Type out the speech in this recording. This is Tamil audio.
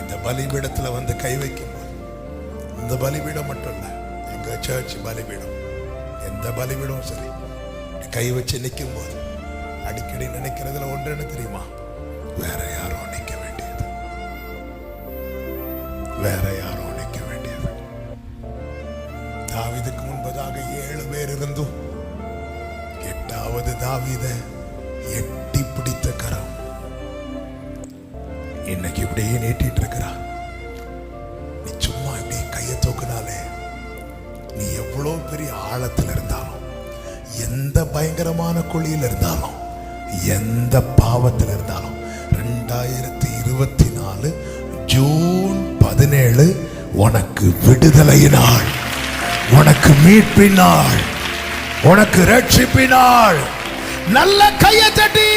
இந்த பலிபீடத்துல வந்து கை வைக்கும் போது, இந்த பலிபீடம் மட்டும் இல்ல, எங்க சர்ச் பலிபீடம், எந்த பலிபீடம் சரி, கை வச்சு நிற்கும் போது அடிக்கடி நினைக்கிறதுல ஒன்று என்ன தெரியுமா? வேற யாரோ நிற்க வேண்டியது, வேற யாரோ நிற்க வேண்டியது. தாவீதுக்கு முன்பதாக 7 பேர் இருந்தும் 8வது தாவீதை எட்டி பிடித்த கரம் இன்னைக்கு இப்படியே நீட்டிட்டு இருக்கிறா. நீ சும்மா இப்படி கையை தூக்குனாலே, நீ எவ்வளவு பெரிய ஆழத்தில் இருந்தாலும், எந்த பயங்கரமான குழியில் இருந்தாலும், எந்த பாவத்தில் இருந்தாலும், 2024 ஜூன் 17 உனக்கு விடுதலையினாள், உனக்கு மீட்பினாள், உனக்கு ரட்சிப்பினாள். நல்ல கையை தட்டி